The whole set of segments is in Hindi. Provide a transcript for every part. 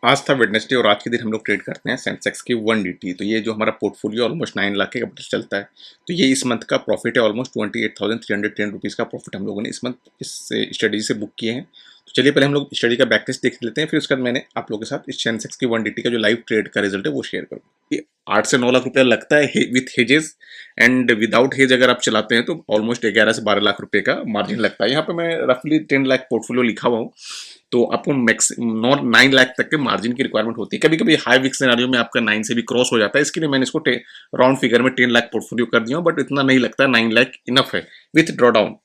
आज था वेडनेसडे और आज के दिन हम लोग ट्रेड करते हैं सेंसेक्स की 1DT। तो ये जो हमारा पोर्टफोलियो ऑलमोस्ट 9 लाख के कैपिटल चलता है, तो ये इस मंथ का प्रॉफिट है। ऑलमोस्ट 28,310 रुपीज़ का प्रॉफिट हम लोगों ने इस मंथ इस स्टडी से बुक किए हैं। तो चलिए पहले हम लोग स्टडी का बैक टेस्ट देख लेते हैं, फिर उसके बाद मैंने आप लोगों के साथ इस सेंसेक्स की 1DT का जो लाइव ट्रेड का रिजल्ट है वो शेयर करूँ। 8 से 9 लाख रुपया लगता है with hedges, and without hedge अगर आप चलाते हैं तो ऑलमोस्ट 11 से 12 लाख रुपए का मार्जिन लगता है। यहाँ पे मैं रफली 10 लाख पोर्टफोलियो लिखा हुआ हूँ, तो आपको मैक्सिमम 9 लाख तक के मार्जिन की रिक्वायरमेंट होती है। कभी कभी हाई विक सिनेरियो में आपका 9 से भी क्रॉस हो जाता है, इसके लिए मैंने इसको राउंड फिगर में 10 लाख पोर्टफोलियो कर दिया हूं, बट इतना नहीं लगता, 9 लाख इनफ है विथ ड्रॉडाउन।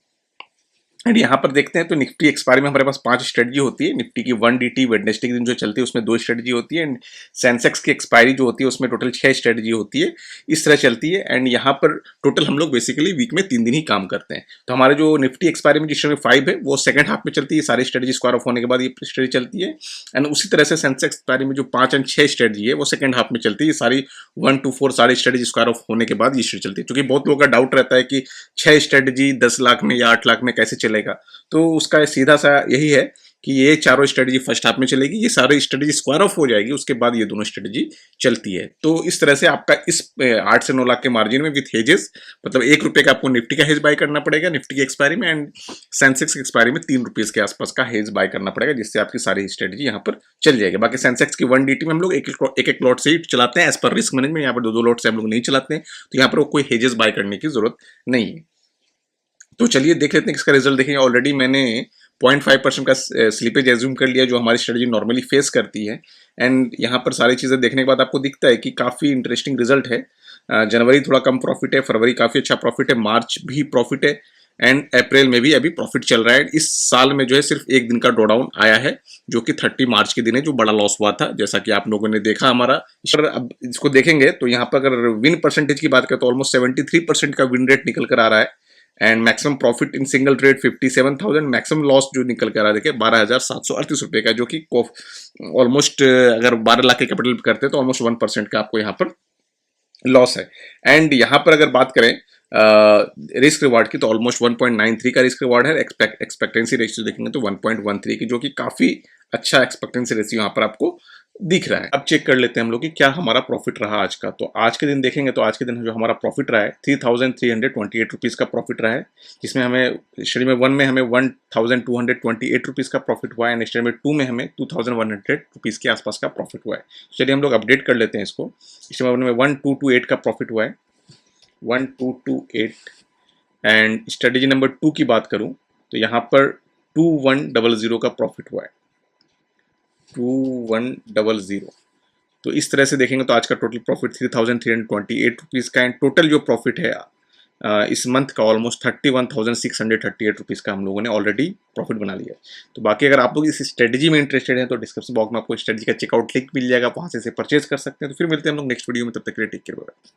एंड यहाँ पर देखते हैं तो निफ्टी एक्सपायरी में हमारे पास 5 स्ट्रेटजी होती है। निफ्टी की 1DT वेडनेसडे के दिन जो चलती है उसमें 2 स्ट्रेटजी होती है, एंड सेंसेक्स की एक्सपायरी जो होती है उसमें टोटल 6 स्ट्रेटजी होती है। इस तरह चलती है, एंड यहाँ पर टोटल हम लोग बेसिकली वीक में 3 दिन ही काम करते हैं। तो हमारे जो निफ्टी एक्सपायरी में जिसमें 5 है वो सेकंड हाफ में चलती है, सारी स्ट्रेटजी स्क्वायर ऑफ होने के बाद ये स्ट्रेटजी चलती है। एंड उसी तरह से सेंसेक्स एक्सपायरी में जो 5 एंड 6 स्ट्रेटजी है वो सेकंड हाफ में चलती है, सारी 1 to 4 सारी स्ट्रेटजी स्क्वायर ऑफ होने के बाद ये स्ट्रेटजी चलती है। क्योंकि बहुत लोगों का डाउट रहता है कि 6 स्ट्रेटजी 10 लाख में या 8 लाख में कैसे चलेगा, तो उसका सीधा सा यही है कि ये चारों स्ट्रेटजी फर्स्ट हाफ में चलेगी, ये सारी स्ट्रेटजी स्क्वायर ऑफ हो जाएगी, उसके बाद ये दोनों स्ट्रेटजी चलती है। तो इस तरह से आपका इस 8 से 9 लाख के मार्जिन में विथ हेजेस, मतलब 1 रुपए का आपको निफ्टी का हेज बाय करना पड़ेगा निफ्टी की एक्सपायरी में, एंड सेंसेक्स की एक्सपायरी में 3 रुपीज के आसपास का हेज बाय करना पड़ेगा, जिससे आपकी सारी स्ट्रेटजी यहाँ पर चल जाएगी। बाकी सेंसेक्स की 1DT में हम लोग एक लॉट से ही चलाते हैं एज पर रिस्क मैनेजमेंट। यहाँ पर दो लॉट से हम लोग नहीं चलाते हैं, तो यहाँ पर कोई हेजेस बाय करने की जरूरत नहीं है। तो चलिए देख लेते हैं किसका रिजल्ट देखेंगे। ऑलरेडी मैंने 0.5% का स्लिपेज एज्यूम कर लिया जो हमारी स्ट्रेटजी नॉर्मली फेस करती है। एंड यहाँ पर सारी चीज़ें देखने के बाद आपको दिखता है कि काफ़ी इंटरेस्टिंग रिजल्ट है। जनवरी थोड़ा कम प्रॉफिट है, फरवरी काफ़ी अच्छा प्रॉफिट है, मार्च भी प्रॉफिट है, एंड अप्रैल में भी अभी प्रॉफिट चल रहा है। इस साल में जो है सिर्फ एक दिन का ड्रॉडाउन आया है, जो कि 30 मार्च के दिन है, जो बड़ा लॉस हुआ था, जैसा कि आप लोगों ने देखा हमारा। अब इसको देखेंगे तो यहाँ पर अगर विन परसेंटेज की बात करें तो ऑलमोस्ट 73% का विन रेट निकल कर आ रहा है, and maximum profit in single trade 57,000, maximum loss जो निकल कर आ रहा है देखिए 12,738 रुपए का, जो कि ऑलमोस्ट अगर 12 लाख के कैपिटल करते हैं तो ऑलमोस्ट 1% का आपको यहाँ पर लॉस है। एंड यहाँ पर अगर बात करें रिस्क रिवार्ड की तो ऑलमोस्ट 1.93 का रिस्क रिवार्ड है। एक्सपेक्टेंसी रेशियो देखेंगे तो 1.13 की, जो कि काफी अच्छा एक्सपेक्टेंसी रेशियो यहाँ पर आपको दिख रहा है। अब चेक कर लेते हैं हम लोग कि क्या हमारा प्रॉफिट रहा आज का। तो आज के दिन देखेंगे तो आज के दिन जो हमारा प्रॉफिट रहा है 3,328 रुपीज़ का प्रॉफिट रहा है, जिसमें हमें स्टडी में 1 में हमें 1,228 रुपीज़ का प्रॉफिट हुआ है, एंड स्टडी में 2 में हमें 2,100 रुपीज़ के आसपास का प्रॉफिट हुआ है। चलिए हम लोग अपडेट कर लेते हैं इसको। स्टडी में 1,228 का प्रॉफिट हुआ है, 1,228। एंड स्ट्रेटेजी नंबर 2 की बात करूं तो यहाँ पर 2,100 का प्रॉफिट हुआ है, 2,100। तो इस तरह से देखेंगे तो आज का टोटल प्रॉफिट 3,328 रुपीज़ का, एंड टोटल जो प्रॉफिट है इस मंथ का ऑलमोस्ट 31,638 रुपीज़ का हम लोगों ने ऑलरेडी प्रॉफिट बना लिया है। तो बाकी अगर आप लोग इस स्ट्रेटजी में इंटरेस्टेड हैं तो डिस्क्रिप्शन बॉक्स में आपको स्ट्रेटजी का चेकआउट लिंक मिल जाएगा, वहाँ से इसे परचेज कर सकते हैं। तो फिर मिलते हैं हम लोग नेक्स्ट वीडियो में, तब तक के लिए टेक केयर, बाय।